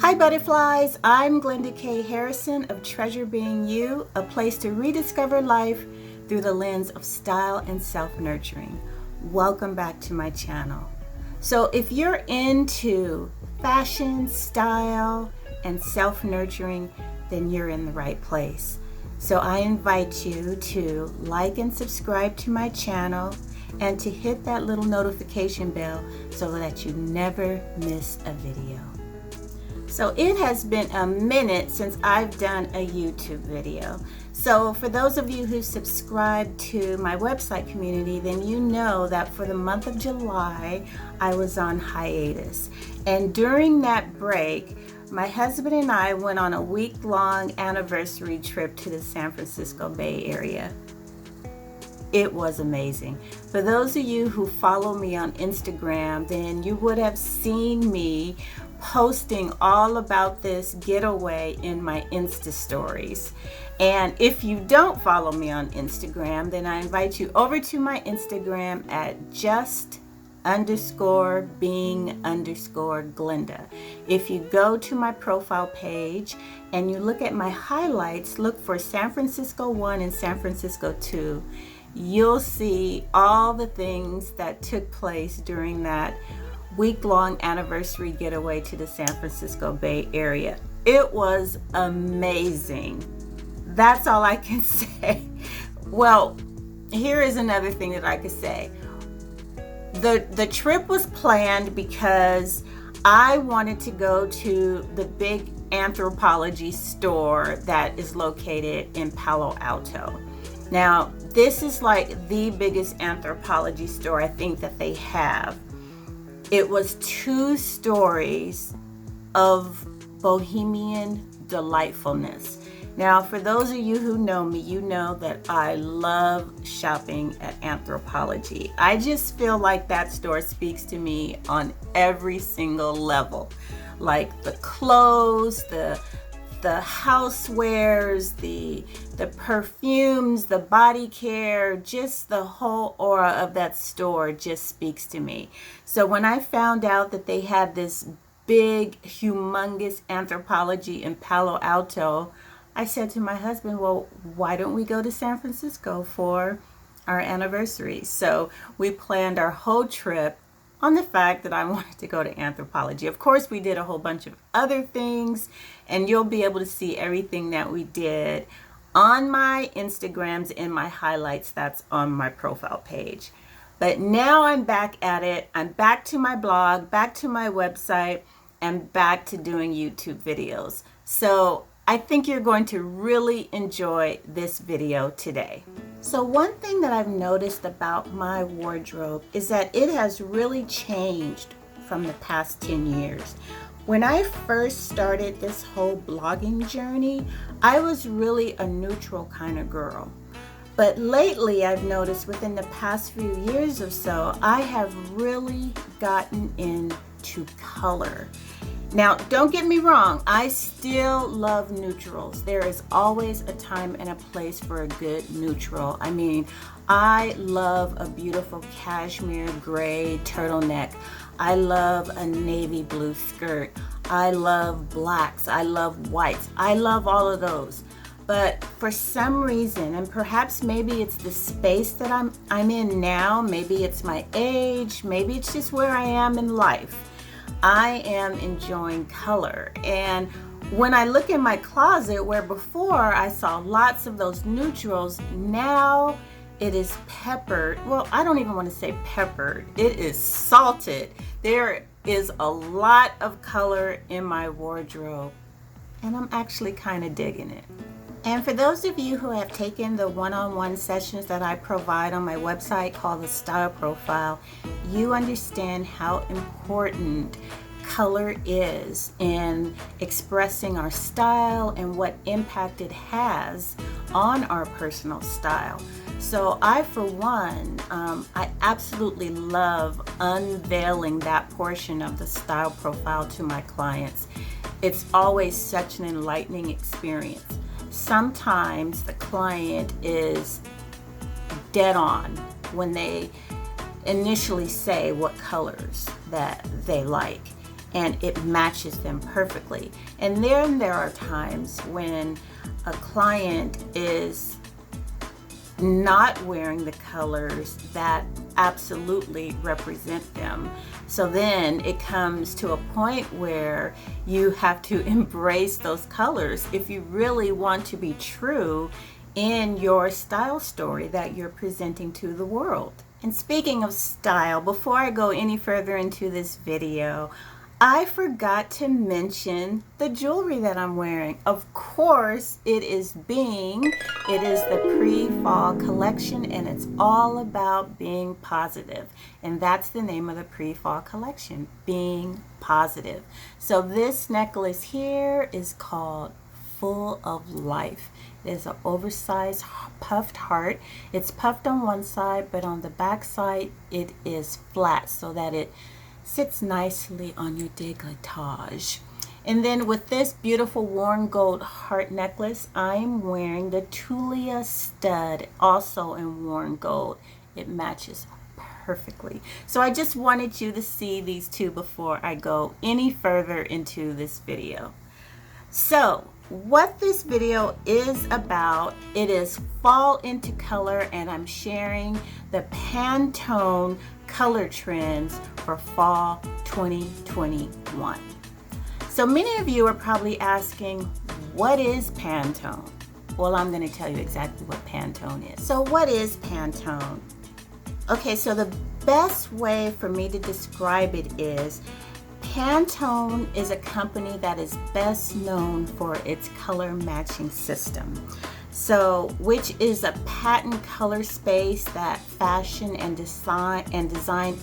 Hi butterflies, I'm Glenda K. Harrison of Treasure Being You, a place to rediscover life through the lens of style and self-nurturing. Welcome back to my channel. So if you're into fashion, style, and self-nurturing, then you're in the right place. So I invite you to like and subscribe to my channel and to hit that little notification bell so that you never miss a video. So it has been a minute since I've done a YouTube video. So for those of you who subscribe to my website community, then you know that for the month of July, I was on hiatus. And during that break, my husband and I went on a week-long anniversary trip to the San Francisco Bay Area. It was amazing. For those of you who follow me on Instagram, then you would have seen me posting all about this getaway in my Insta stories. And if you don't follow me on Instagram, then I invite you over to my Instagram at just_being_Glenda. If you go to my profile page and you look at my highlights, look for San Francisco 1 and San Francisco 2, you'll see all the things that took place during that week-long anniversary getaway to the San Francisco Bay Area. It was amazing. That's all I can say. Well, here is another thing that I could say. The trip was planned because I wanted to go to the big anthropology store that is located in Palo Alto. Now, this is like the biggest anthropology store I think that they have. It was 2 stories of bohemian delightfulness. Now, for those of you who know me, you know that I love shopping at Anthropologie. I just feel like that store speaks to me on every single level. Like the clothes, the housewares, the perfumes, the body care, just the whole aura of that store just speaks to me. So when I found out that they had this big, humongous Anthropologie in Palo Alto, I said to my husband, well, why don't we go to San Francisco for our anniversary? So we planned our whole trip on the fact that I wanted to go to Anthropologie. Of course, we did a whole bunch of other things, and you'll be able to see everything that we did on my Instagrams in my highlights that's on my profile page. But now I'm back at it. I'm back to my blog, back to my website, and back to doing YouTube videos. So I think you're going to really enjoy this video today. So one thing that I've noticed about my wardrobe is that it has really changed from the past 10 years. When I first started this whole blogging journey, I was really a neutral kind of girl. But lately I've noticed within the past few years or so, I have really gotten into color. Now, don't get me wrong, I still love neutrals. There is always a time and a place for a good neutral. I mean, I love a beautiful cashmere gray turtleneck. I love a navy blue skirt. I love blacks. I love whites. I love all of those. But for some reason, and perhaps maybe it's the space that I'm in now, maybe it's my age, maybe it's just where I am in life, I am enjoying color. And when I look in my closet, where before I saw lots of those neutrals, now it is peppered. Well, I don't even want to say peppered. It is salted. There is a lot of color in my wardrobe, and I'm actually kind of digging it. And for those of you who have taken the one-on-one sessions that I provide on my website called the Style Profile, you understand how important color is in expressing our style and what impact it has on our personal style. So I, for one, I absolutely love unveiling that portion of the Style Profile to my clients. It's always such an enlightening experience. Sometimes the client is dead on when they initially say what colors that they like. and it matches them perfectly. And then there are times when a client is not wearing the colors that absolutely represent them. So then it comes to a point where you have to embrace those colors if you really want to be true in your style story that you're presenting to the world. And speaking of style, before I go any further into this video, I forgot to mention the jewelry that I'm wearing. Of course, it is the pre-fall collection, and it's all about being positive. And that's the name of the pre-fall collection, being positive. So this necklace here is called Full of Life. It is an oversized puffed heart. It's puffed on one side, but on the back side it is flat so that it sits nicely on your décolletage. And then with this beautiful worn gold heart necklace, I'm wearing the Tulia stud, also in worn gold. It matches perfectly. So I just wanted you to see these two before I go any further into this video. So what this video is about, it is fall into color, and I'm sharing the Pantone color trends for fall 2021. So many of you are probably asking, what is Pantone? Well, I'm going to tell you exactly what Pantone is. So what is Pantone? Okay, so the best way for me to describe it is Pantone is a company that is best known for its color matching system. So, which is a patent color space that fashion and design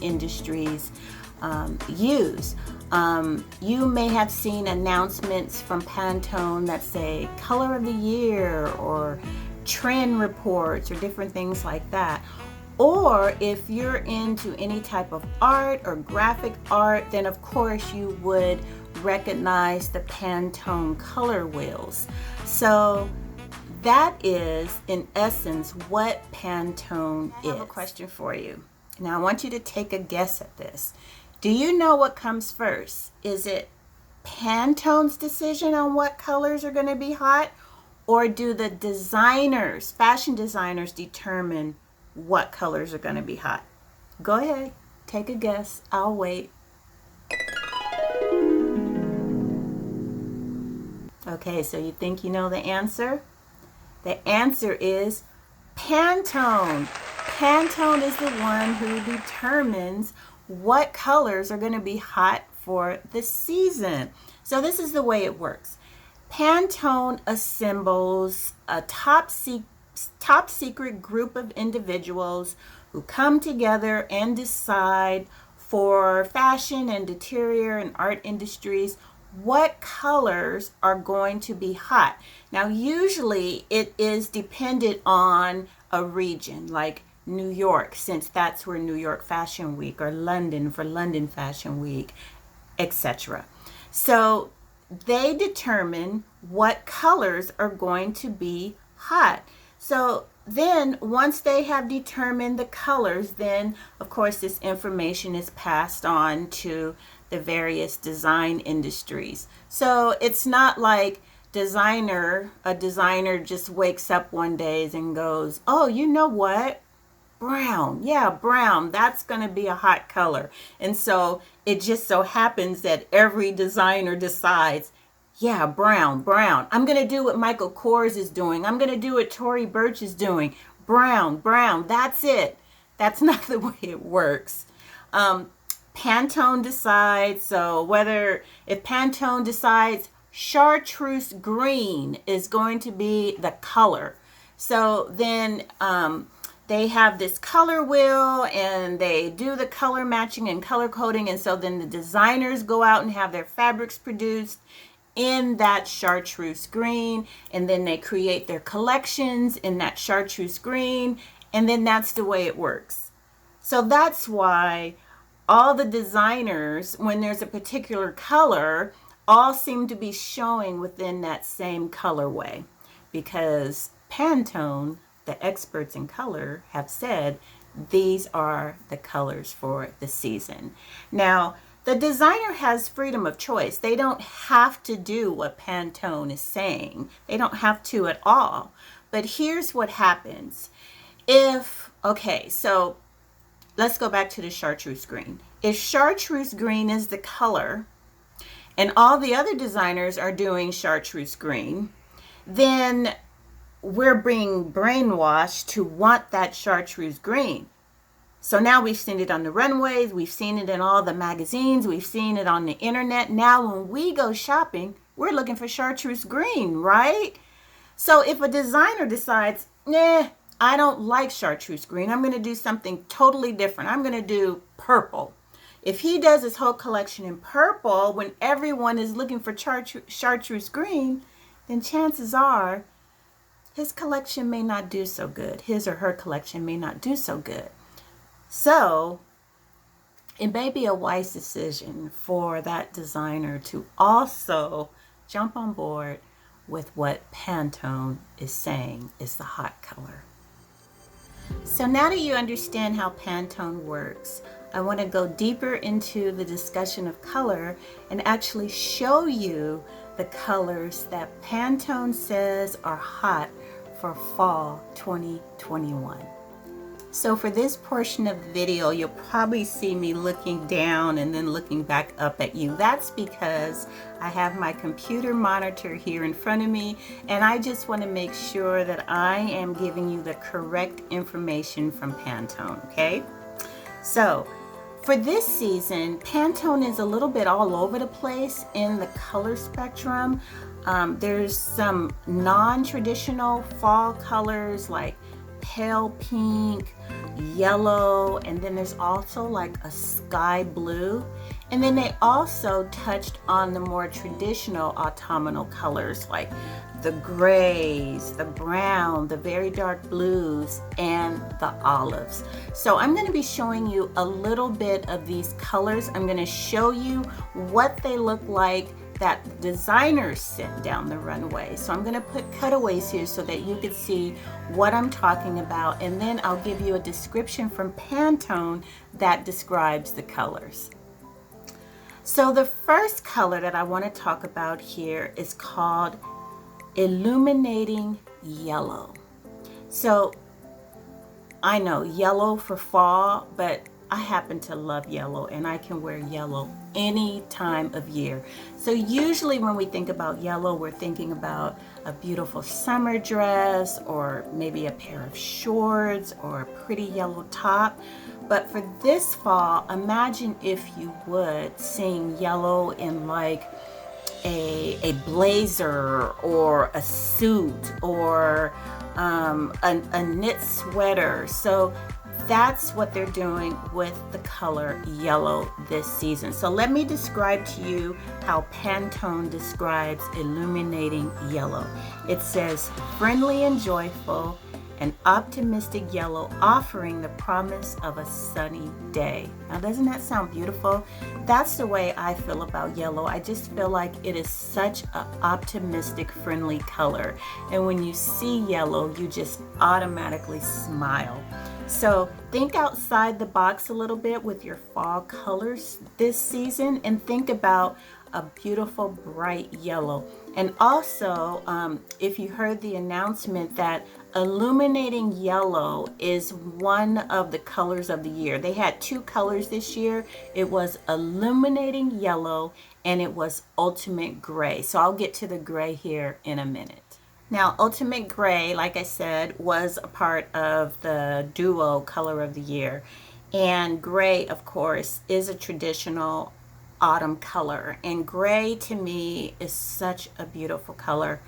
industries use. You may have seen announcements from Pantone that say color of the year or trend reports or different things like that. Or if you're into any type of art or graphic art, then of course you would recognize the Pantone color wheels. So that is, in essence, what Pantone is. I have a question for you. Now I want you to take a guess at this. Do you know what comes first? Is it Pantone's decision on what colors are going to be hot? Or do the designers, fashion designers, determine what colors are going to be hot? Go ahead, take a guess. I'll wait. Okay, so you think you know the answer? The answer is Pantone. Pantone is the one who determines what colors are going to be hot for the season. So this is the way it works. Pantone assembles a top secret group of individuals who come together and decide for fashion and interior and art industries what colors are going to be hot. Now usually it is dependent on a region, like New York, since that's where New York Fashion Week, or London for London Fashion Week, etc. So they determine what colors are going to be hot. So then once they have determined the colors, then of course this information is passed on to the various design industries. So it's not like a designer just wakes up one day and goes, oh, you know what? Brown, yeah, brown, that's going to be a hot color. And so it just so happens that every designer decides, yeah, brown. I'm going to do what Michael Kors is doing. I'm going to do what Tory Burch is doing. Brown, that's it. That's not the way it works. Pantone decides, so if Pantone decides chartreuse green is going to be the color, so then they have this color wheel and they do the color matching and color coding, and so then the designers go out and have their fabrics produced in that chartreuse green, and then they create their collections in that chartreuse green, and then that's the way it works. So that's why all the designers, when there's a particular color, all seem to be showing within that same colorway, because Pantone, the experts in color, have said these are the colors for the season. Now, The designer has freedom of choice. They don't have to do what Pantone is saying. They don't have to at all. But here's what happens. Okay, so let's go back to the chartreuse green. If chartreuse green is the color and all the other designers are doing chartreuse green, then we're being brainwashed to want that chartreuse green. So now we've seen it on the runways, we've seen it in all the magazines, we've seen it on the internet. Now when we go shopping, we're looking for chartreuse green, right? So if a designer decides, nah, I don't like chartreuse green, I'm going to do something totally different. I'm going to do purple. If he does his whole collection in purple when everyone is looking for chartreuse green, then chances are his collection may not do so good. His or her collection may not do so good. So it may be a wise decision for that designer to also jump on board with what Pantone is saying is the hot color. So now that you understand how Pantone works, I want to go deeper into the discussion of color and actually show you the colors that Pantone says are hot for fall 2021. So for this portion of the video, you'll probably see me looking down and then looking back up at you. That's because I have my computer monitor here in front of me, and I just want to make sure that I am giving you the correct information from Pantone, okay? So for this season, Pantone is a little bit all over the place in the color spectrum. There's some non-traditional fall colors like pale pink, yellow, and then there's also like a sky blue. And then they also touched on the more traditional autumnal colors like the grays, the brown, the very dark blues, and the olives. So I'm going to be showing you a little bit of these colors. I'm going to show you what they look like that designers sent down the runway. So I'm going to put cutaways here so that you can see what I'm talking about, and then I'll give you a description from Pantone that describes the colors. So the first color that I want to talk about here is called Illuminating Yellow. So I know yellow for fall, but I happen to love yellow, and I can wear yellow any time of year. So usually when we think about yellow, we're thinking about a beautiful summer dress or maybe a pair of shorts or a pretty yellow top. But for this fall, imagine if you would seeing yellow in like a blazer or a suit or a knit sweater. So that's what they're doing with the color yellow this season. So let me describe to you how Pantone describes illuminating yellow. It says friendly and joyful, an optimistic yellow offering the promise of a sunny day. Now, doesn't that sound beautiful? That's the way I feel about yellow. I just feel like it is such an optimistic, friendly color. And when you see yellow, you just automatically smile. So think outside the box a little bit with your fall colors this season and think about a beautiful bright yellow. And also, if you heard the announcement that illuminating yellow is one of the colors of the year. They had two colors this year. It was illuminating yellow and it was ultimate gray. So I'll get to the gray here in a minute. Now, ultimate gray, like I said, was a part of the duo color of the year. And gray, of course, is a traditional autumn color. And gray to me is such a beautiful color,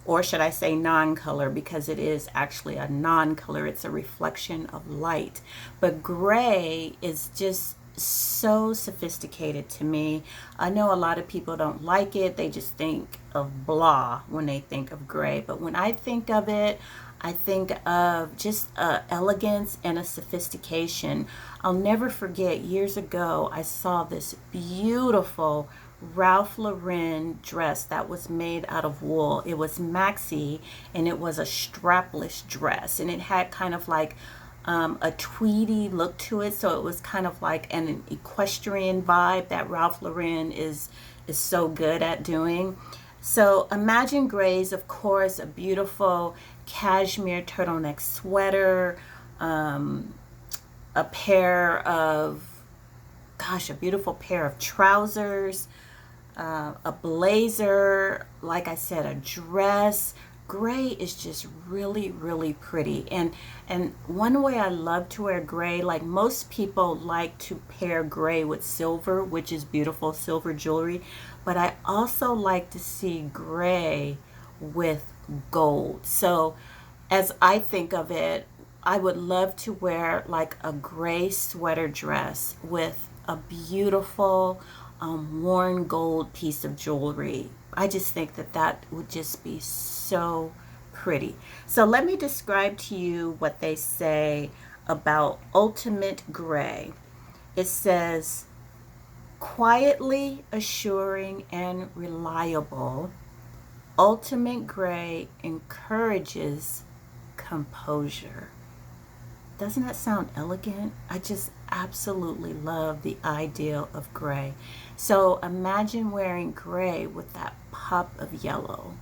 or should I say non-color, because it is actually a non-color. It's a reflection of light. But gray is just so sophisticated to me. I know a lot of people don't like it. They just think of blah when they think of gray. But when I think of it, I think of just elegance and a sophistication. I'll never forget, years ago, I saw this beautiful Ralph Lauren dress that was made out of wool. It was maxi and it was a strapless dress, and it had kind of like a tweedy look to it. So it was kind of like an equestrian vibe that Ralph Lauren is so good at doing. So Imagine Grays, of course, a beautiful cashmere turtleneck sweater, a pair of, gosh, a beautiful pair of trousers, a blazer, like I said, a dress. Gray is just really, really pretty. And one way I love to wear gray, like most people like to pair gray with silver, which is beautiful, silver jewelry. But I also like to see gray with gold. So as I think of it, I would love to wear like a gray sweater dress with a beautiful worn gold piece of jewelry. I just think that that would just be so pretty. So let me describe to you what they say about ultimate gray. It says, quietly assuring and reliable, ultimate gray encourages composure. Doesn't that sound elegant? I just absolutely love the ideal of gray. So imagine wearing gray with that pop of yellow.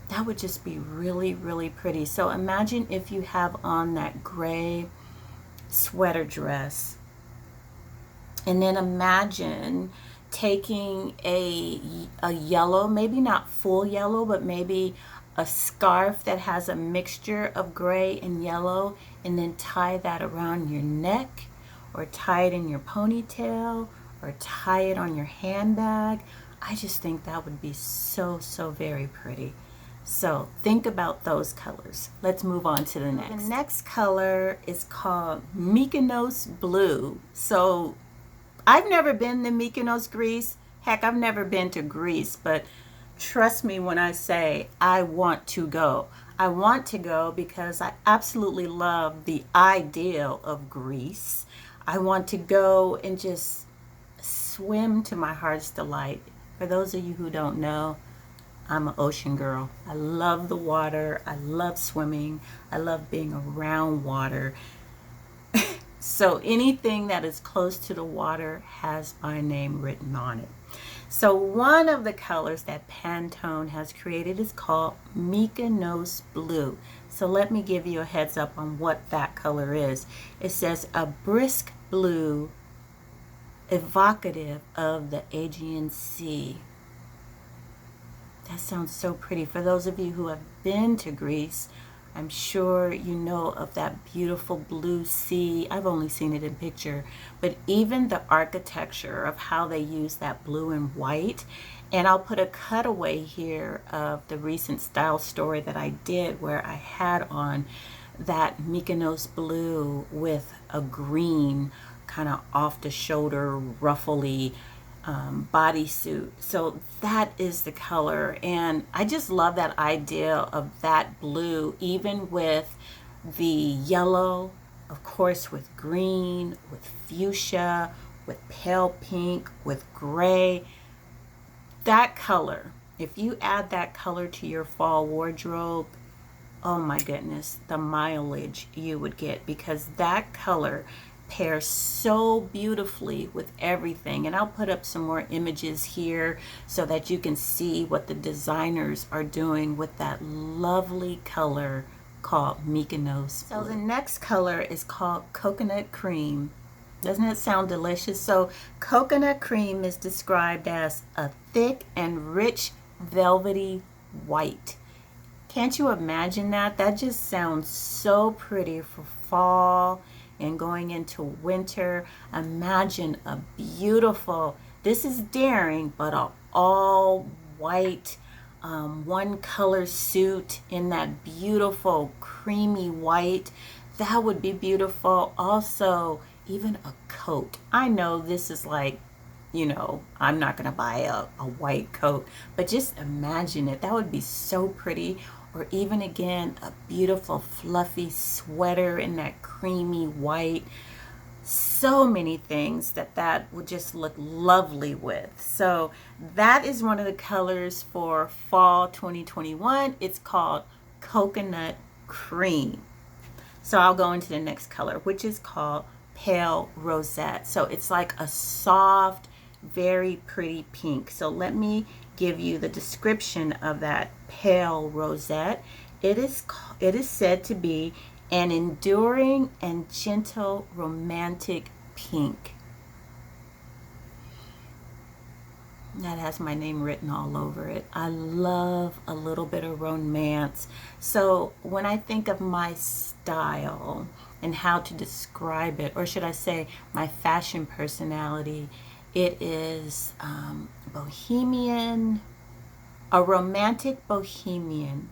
That would just be really, really pretty. So imagine if you have on that gray sweater dress, and then imagine taking a yellow, maybe not full yellow, but maybe a scarf that has a mixture of gray and yellow, and then tie that around your neck, or tie it in your ponytail, or tie it on your handbag. I just think that would be so, so very pretty. So think about those colors. Let's move on to the next. The next color is called Mykonos Blue. So I've never been to Mykonos, Greece. Heck, I've never been to Greece, but trust me when I say I want to go. I want to go because I absolutely love the ideal of Greece. I want to go and just swim to my heart's delight. For those of you who don't know, I'm an ocean girl. I love the water. I love swimming. I love being around water. So anything that is close to the water has my name written on it. So one of the colors that Pantone has created is called Mykonos Blue. So let me give you a heads up on what that color is. It says a brisk blue evocative of the Aegean Sea. That sounds so pretty. For those of you who have been to Greece, I'm sure you know of that beautiful blue sea. I've only seen it in picture, but even the architecture of how they use that blue and white. And I'll put a cutaway here of the recent style story that I did where I had on that Mykonos blue with a green kind of off the shoulder ruffly bodysuit. So that is the color, and I just love that idea of that blue, even with the yellow, of course, with green, with fuchsia, with pale pink, with gray. That color, if you add that color to your fall wardrobe, oh my goodness, the mileage you would get, because that color pairs so beautifully with everything. And I'll put up some more images here so that you can see what the designers are doing with that lovely color called Mykonos Blue. So the next color is called Coconut Cream. Doesn't it sound delicious? So coconut cream is described as a thick and rich velvety white. Can't you imagine that? That just sounds so pretty for fall and going into winter. Imagine a beautiful, this is daring, but a all white one color suit in that beautiful creamy white. That would be beautiful. Also, even a coat. I know this is like, you know, I'm not gonna buy a white coat, but just imagine it. That would be so pretty. Or even again, a beautiful fluffy sweater in that creamy white. So many things that would just look lovely with. So that is one of the colors for fall 2021. It's called Coconut Cream. So I'll go into the next color, which is called Pale Rosette. So it's like a soft, very pretty pink. So let me give you the description of that Pale Rosette. It is said to be an enduring and gentle romantic pink. That has my name written all over it. I love a little bit of romance. So when I think of my style and how to describe it, or should I say my fashion personality, it is bohemian, a romantic bohemian,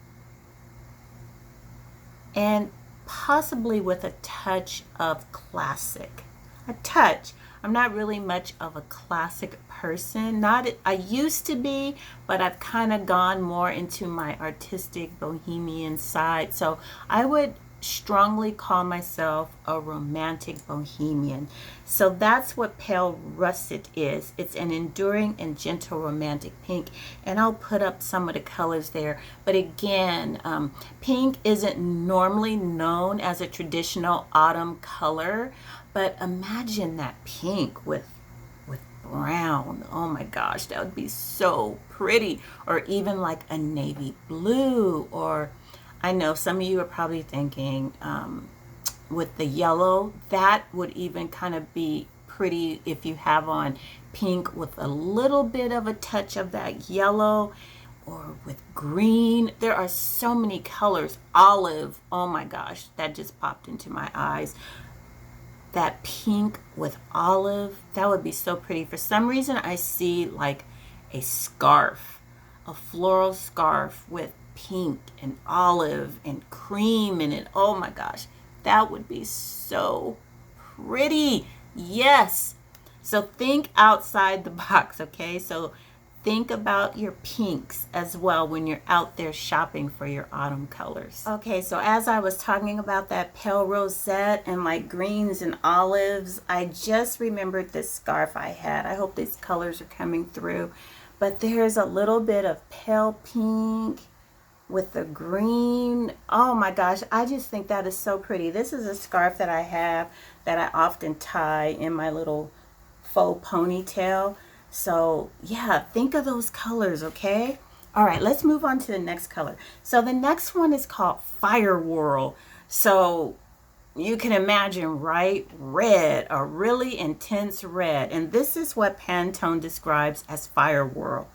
and possibly with a touch of classic. A touch. I'm not really much of a classic person. I used to be, but I've kind of gone more into my artistic bohemian side. So I would strongly call myself a romantic bohemian. So that's what Pale Russet is. It's an enduring and gentle romantic pink, and I'll put up some of the colors there. But again, pink isn't normally known as a traditional autumn color, but imagine that pink with brown. Oh my gosh, that would be so pretty. Or even like a navy blue, or I know some of you are probably thinking with the yellow, that would even kind of be pretty if you have on pink with a little bit of a touch of that yellow, or with green. There are so many colors. Olive, oh my gosh, that just popped into my eyes. That pink with olive, that would be so pretty. For some reason, I see like a scarf, a floral scarf with pink and olive and cream in it. Oh my gosh, that would be so pretty. Yes. So think outside the box, okay? So think about your pinks as well when you're out there shopping for your autumn colors. Okay, so as I was talking about that pale rosette and like greens and olives, I just remembered this scarf I had. I hope these colors are coming through. But there's a little bit of pale pink with the green. Oh my gosh, I just think that is so pretty. This is a scarf that I have that I often tie in my little faux ponytail. So yeah, think of those colors, okay? All right, let's move on to the next color. So the next one is called Fire Whirl. So you can imagine, right? Red, a really intense red. And this is what Pantone describes as Fire Whirl.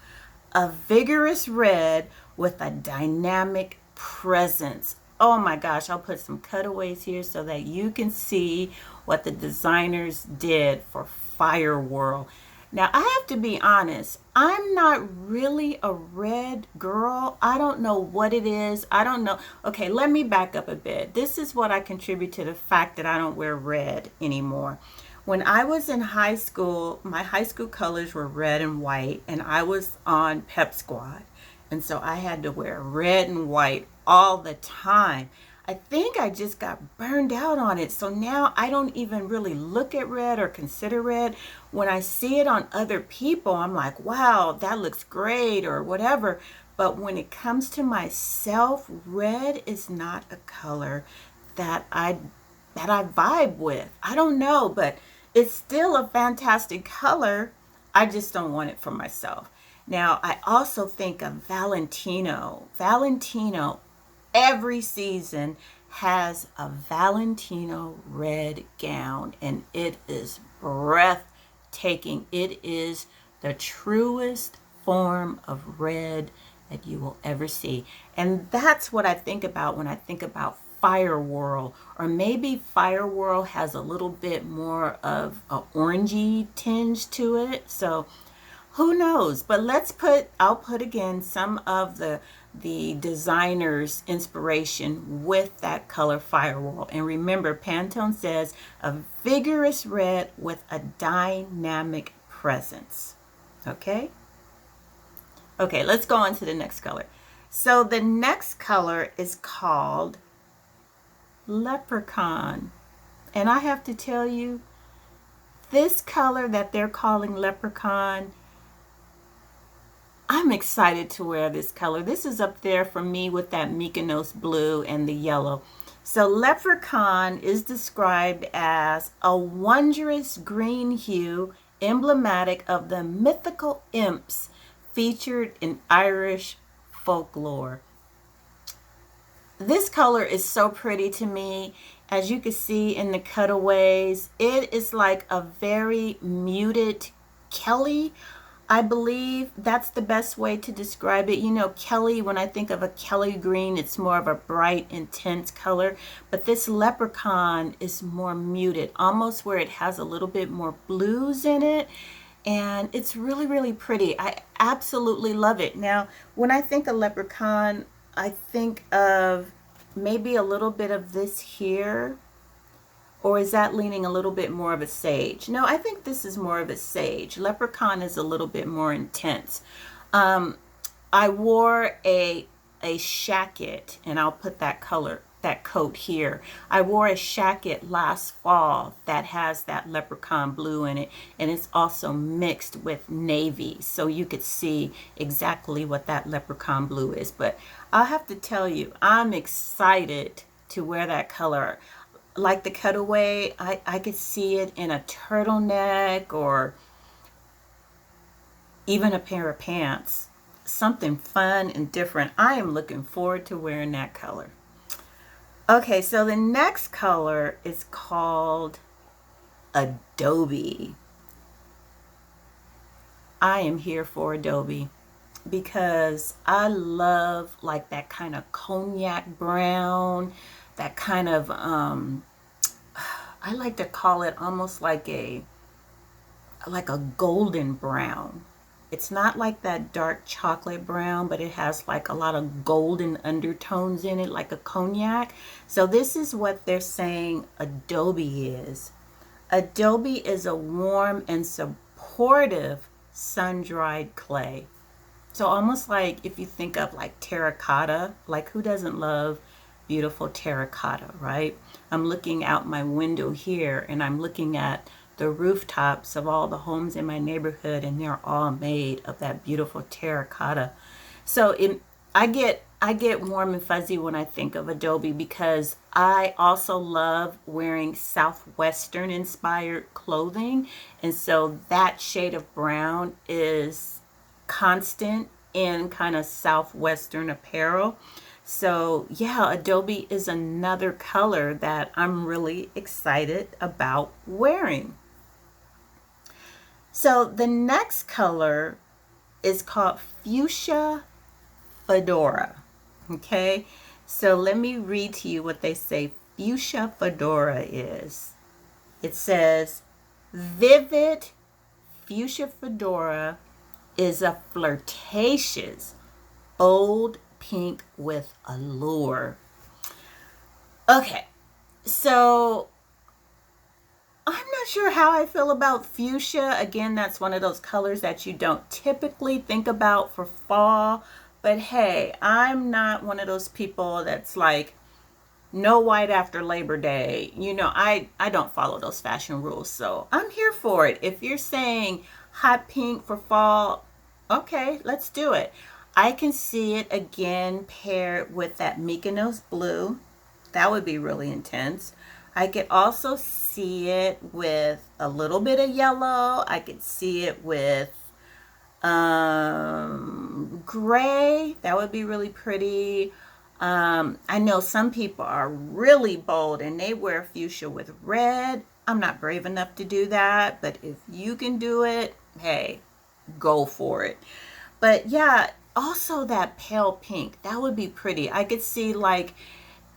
A vigorous red with a dynamic presence. Oh my gosh, I'll put some cutaways here so that you can see what the designers did for Fire Whirl. Now, I have to be honest, I'm not really a red girl. I don't know what it is. I don't know. Okay, let me back up a bit. This is what I contribute to the fact that I don't wear red anymore. When I was in high school, my high school colors were red and white, and I was on Pep Squad. And so I had to wear red and white all the time. I think I just got burned out on it. So now I don't even really look at red or consider red. When I see it on other people, I'm like, wow, that looks great or whatever. But when it comes to myself, red is not a color that I vibe with. I don't know, but it's still a fantastic color. I just don't want it for myself. Now, I also think of Valentino. Valentino, every season has a Valentino red gown, and it is breathtaking. It is the truest form of red that you will ever see. And that's what I think about when I think about Fire Whirl, or maybe Fire Whirl has a little bit more of an orangey tinge to it. So who knows? But I'll put again some of the designer's inspiration with that color Fire Whirl. And remember, Pantone says a vigorous red with a dynamic presence. Okay? Okay, let's go on to the next color. So the next color is called Leprechaun. And I have to tell you, this color that they're calling Leprechaun, I'm excited to wear this color. This is up there for me with that Mykonos blue and the yellow. So Leprechaun is described as a wondrous green hue emblematic of the mythical imps featured in Irish folklore. This color is so pretty to me. As you can see in the cutaways, it is like a very muted Kelly. I believe that's the best way to describe it. You know, Kelly, when I think of a Kelly green, it's more of a bright, intense color. But this Leprechaun is more muted, almost where it has a little bit more blues in it. And it's really, really pretty. I absolutely love it. Now, when I think of Leprechaun, I think of maybe a little bit of this here. Or is that leaning a little bit more of a sage? No, I think this is more of a sage. Leprechaun is a little bit more intense. I wore a shacket, and I'll put that coat here. I wore a shacket last fall that has that leprechaun blue in it, and it's also mixed with navy, so you could see exactly what that leprechaun blue is. But I'll have to tell you, I'm excited to wear that color. Like the cutaway, I could see it in a turtleneck or even a pair of pants. Something fun and different. I am looking forward to wearing that color. Okay, so the next color is called Adobe. I am here for Adobe because I love like that kind of cognac brown, that kind of I like to call it almost like a golden brown. It's not like that dark chocolate brown, but it has like a lot of golden undertones in it, like a cognac. So this is what they're saying Adobe is. Adobe is a warm and supportive sun-dried clay. So almost like if you think of like terracotta, like who doesn't love beautiful terracotta, right? I'm looking out my window here and I'm looking at the rooftops of all the homes in my neighborhood, and they're all made of that beautiful terracotta. So I get warm and fuzzy when I think of Adobe because I also love wearing Southwestern inspired clothing, and so that shade of brown is constant in kind of Southwestern apparel. So yeah, Adobe is another color that I'm really excited about wearing. So the next color is called Fuschia Fedora. Okay, so let me read to you what they say Fuschia Fedora is. It says, vivid Fuschia Fedora is a flirtatious, bold pink with allure. Okay, so I'm not sure how I feel about fuchsia. Again, that's one of those colors that you don't typically think about for fall. But hey, I'm not one of those people that's like, no white after Labor Day. You know, I don't follow those fashion rules. So I'm here for it. If you're saying hot pink for fall, okay, let's do it. I can see it again paired with that Mykonos Blue. That would be really intense. I could also see it with a little bit of yellow. I could see it with gray. That would be really pretty. I know some people are really bold and they wear fuchsia with red. I'm not brave enough to do that, but if you can do it, hey, go for it. But yeah, also that pale pink, that would be pretty. I could see like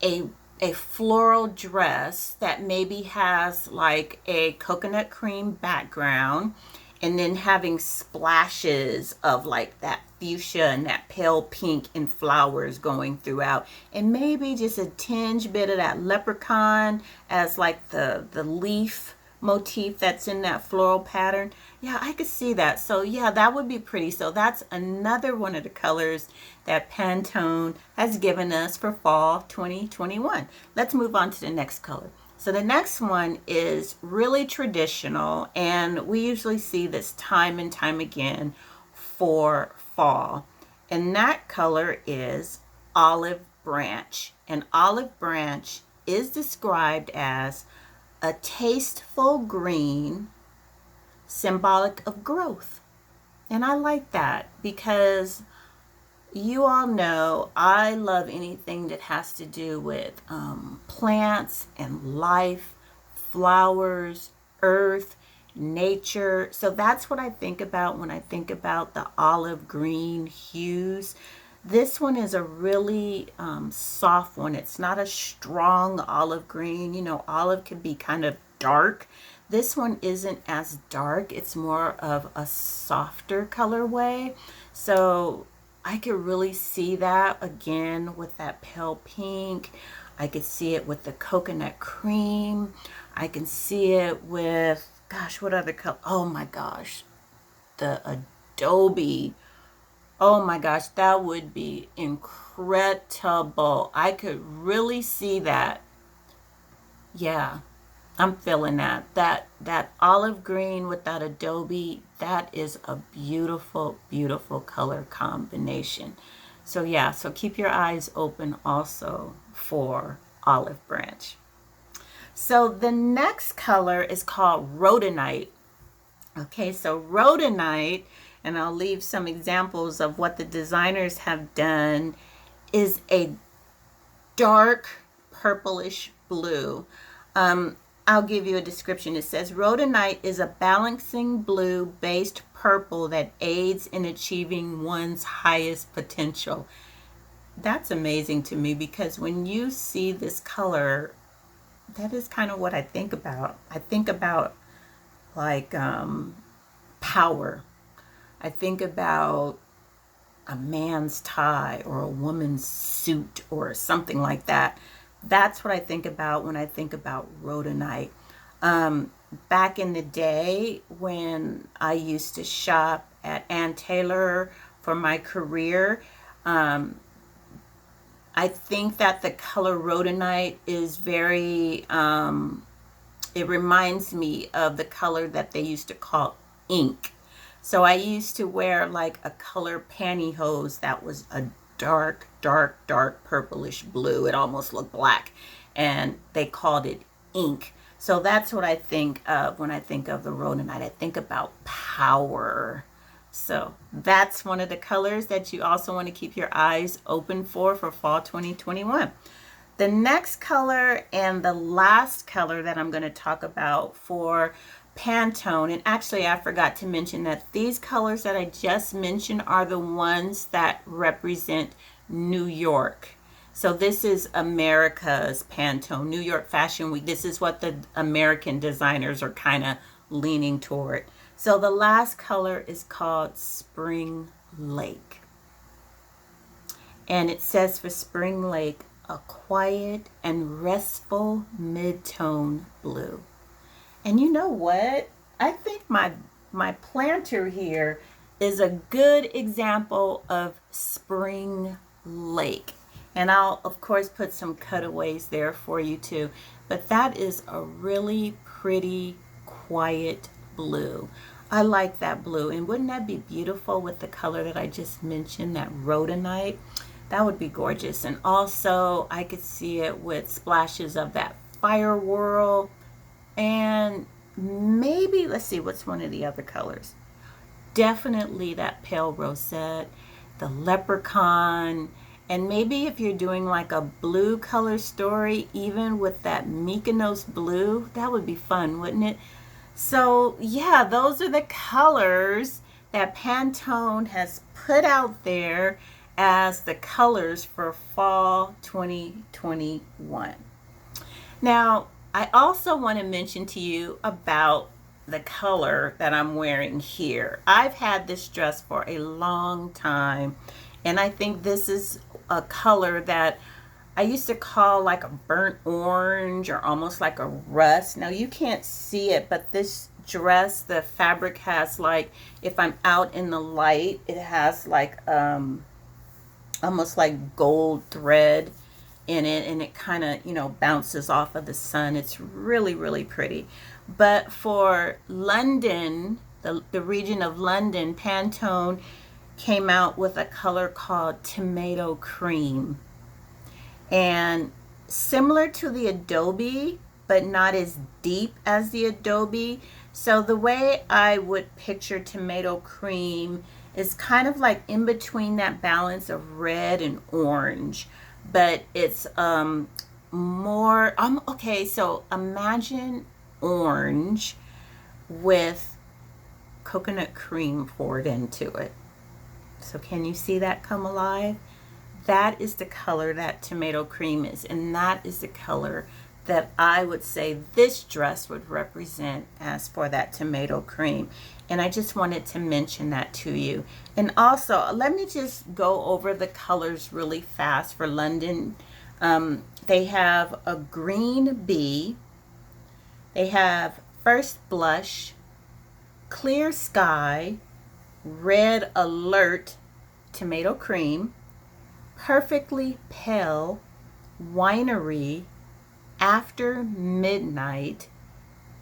a floral dress that maybe has like a coconut cream background, and then having splashes of like that fuchsia and that pale pink and flowers going throughout, and maybe just a tinge bit of that leprechaun as like the leaf motif that's in that floral pattern. Yeah, I could see that. So yeah, that would be pretty. So that's another one of the colors that Pantone has given us for fall 2021. Let's move on to the next color. So the next one is really traditional, and we usually see this time and time again for fall. And that color is olive branch. And olive branch is described as a tasteful green, symbolic of growth. And I like that because you all know I love anything that has to do with plants and life, flowers, earth, nature. So that's what I think about when I think about the olive green hues. This one is a really soft one. It's not a strong olive green. You know, olive can be kind of dark. This one isn't as dark. It's more of a softer colorway. So I could really see that again with that pale pink. I could see it with the coconut cream. I can see it with, gosh, what other color? Oh my gosh, the Adobe. Oh my gosh, that would be incredible. I could really see that. Yeah, I'm feeling that. That olive green with that Adobe, that is a beautiful, beautiful color combination. So yeah, so keep your eyes open also for olive branch. So the next color is called Rhodonite. Okay, so Rhodonite, and I'll leave some examples of what the designers have done, is a dark purplish blue. I'll give you a description. It says Rhodonite is a balancing blue based purple that aids in achieving one's highest potential. That's amazing to me because when you see this color, that is kind of what I think about. I think about like power. I think about a man's tie or a woman's suit or something like that. That's what I think about when I think about Rhodonite. Back in the day when I used to shop at Ann Taylor for my career, I think that the color Rhodonite is very, it reminds me of the color that they used to call ink. So I used to wear like a color pantyhose that was a dark, dark, dark purplish blue. It almost looked black, and they called it ink. So that's what I think of when I think of the Rhodonite. I think about power. So that's one of the colors that you also want to keep your eyes open for fall 2021. The next color and the last color that I'm going to talk about for Pantone, and actually I forgot to mention that these colors that I just mentioned are the ones that represent New York. So this is America's Pantone, New York Fashion Week. This is what the American designers are kind of leaning toward. So the last color is called Spring Lake. And it says for Spring Lake, a quiet and restful mid-tone blue. And you know what? I think my planter here is a good example of Spring Lake. And I'll, of course, put some cutaways there for you too. But that is a really pretty, quiet blue. I like that blue. And wouldn't that be beautiful with the color that I just mentioned, that Rhodonite? That would be gorgeous. And also, I could see it with splashes of that fire whirl. And maybe, let's see, what's one of the other colors? Definitely that pale Rosette, the Leprechaun, and maybe if you're doing like a blue color story, even with that Mykonos Blue, that would be fun, wouldn't it? So yeah, those are the colors that Pantone has put out there as the colors for fall 2021. Now, I also want to mention to you about the color that I'm wearing here. I've had this dress for a long time, and I think this is a color that I used to call like a burnt orange or almost like a rust. Now you can't see it, but this dress, the fabric has like, if I'm out in the light, it has like almost like gold thread in it, and it kind of, you know, bounces off of the sun. It's really, really pretty. But for London, the region of London, Pantone came out with a color called tomato cream. And similar to the Adobe, but not as deep as the Adobe. So the way I would picture tomato cream is kind of like in between that balance of red and orange, but it's more, okay, so imagine orange with coconut cream poured into it. So can you see that come alive? That is the color that tomato cream is, and that is the color that I would say this dress would represent as for that tomato cream. And I just wanted to mention that to you. And also, let me just go over the colors really fast for London. They have a green bee, they have first blush, clear sky, red alert, tomato cream, perfectly pale, winery, after midnight,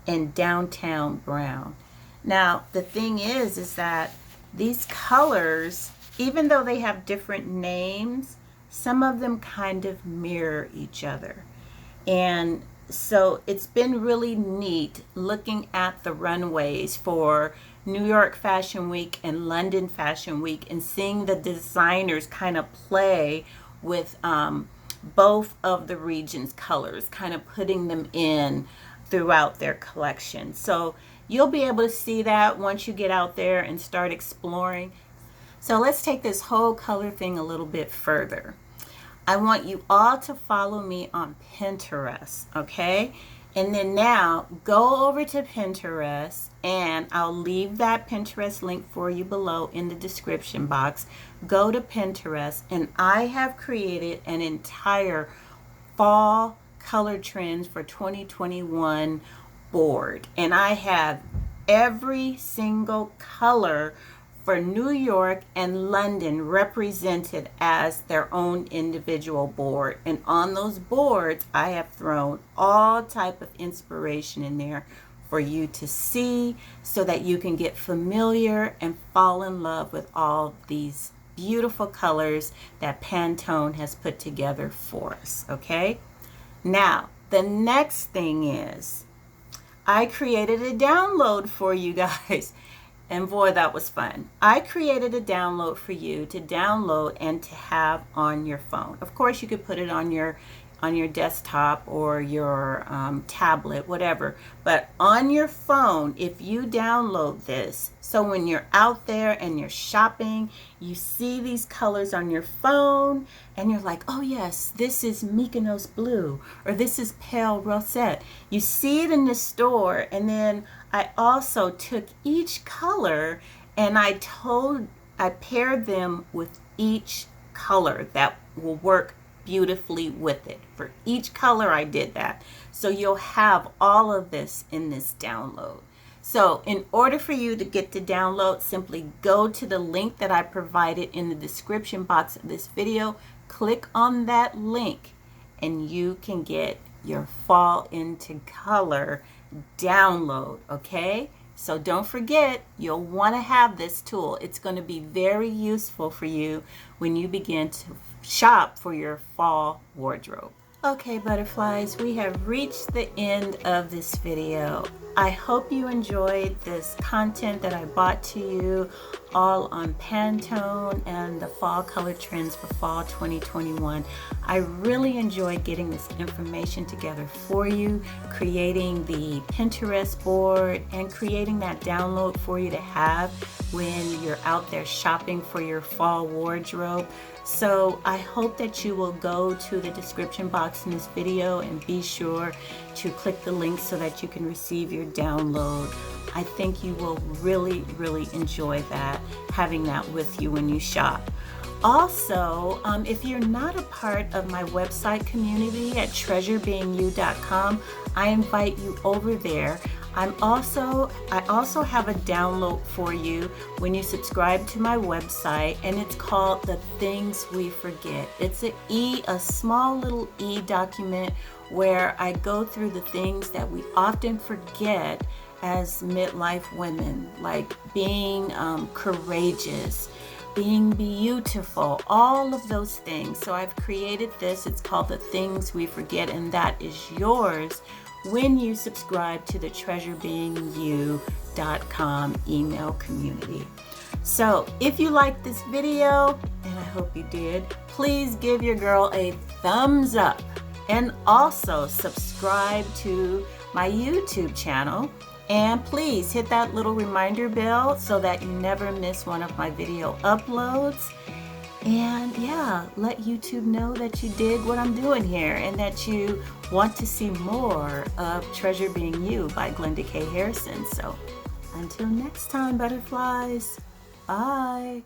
and downtown brown. Now the thing is that these colors, even though they have different names, some of them kind of mirror each other. And so it's been really neat looking at the runways for New York Fashion Week and London Fashion Week and seeing the designers kind of play with both of the region's colors, kind of putting them in throughout their collection. So you'll be able to see that once you get out there and start exploring. So let's take this whole color thing a little bit further. I want you all to follow me on Pinterest, okay? And then now go over to Pinterest, and I'll leave that Pinterest link for you below in the description box. Go to Pinterest, and I have created an entire fall color trends for 2021 board. And I have every single color for New York and London represented as their own individual board. And on those boards, I have thrown all type of inspiration in there for you to see so that you can get familiar and fall in love with all these beautiful colors that Pantone has put together for us, okay? Now, the next thing is I created a download for you guys. And boy, that was fun. I created a download for you to download and to have on your phone. Of course, you could put it on your desktop or your tablet, whatever. But on your phone, if you download this, so when you're out there and you're shopping, you see these colors on your phone and you're like, oh yes, this is Mykonos Blue, or this is pale Rosette. You see it in the store, and then I also took each color and I paired them with each color that will work beautifully with it. For each color I did that. So you'll have all of this in this download. So in order for you to get the download, simply go to the link that I provided in the description box of this video, click on that link, and you can get your Fall Into Color download, okay? So don't forget, you'll want to have this tool. It's going to be very useful for you when you begin to shop for your fall wardrobe. Okay, butterflies, we have reached the end of this video. I hope you enjoyed this content that I brought to you all on Pantone and the fall color trends for fall 2021. I really enjoyed getting this information together for you, creating the Pinterest board and creating that download for you to have when you're out there shopping for your fall wardrobe. So I hope that you will go to the description box in this video and be sure to click the link so that you can receive your download. I think you will really, really enjoy that, having that with you when you shop. Also, if you're not a part of my website community at treasurebeingyou.com, I invite you over there. I also have a download for you when you subscribe to my website, and it's called The Things We Forget. It's a small little document where I go through the things that we often forget as midlife women, like being courageous, being beautiful, all of those things. So I've created this. It's called The Things We Forget, and that is yours when you subscribe to the treasurebeing.you.com email community. So if you liked this video, and I hope you did, please give your girl a thumbs up and also subscribe to my YouTube channel. And please hit that little reminder bell so that you never miss one of my video uploads. And yeah, let YouTube know that you dig what I'm doing here and that you want to see more of Treasure Being You by Glenda K. Harrison. So until next time, butterflies, bye.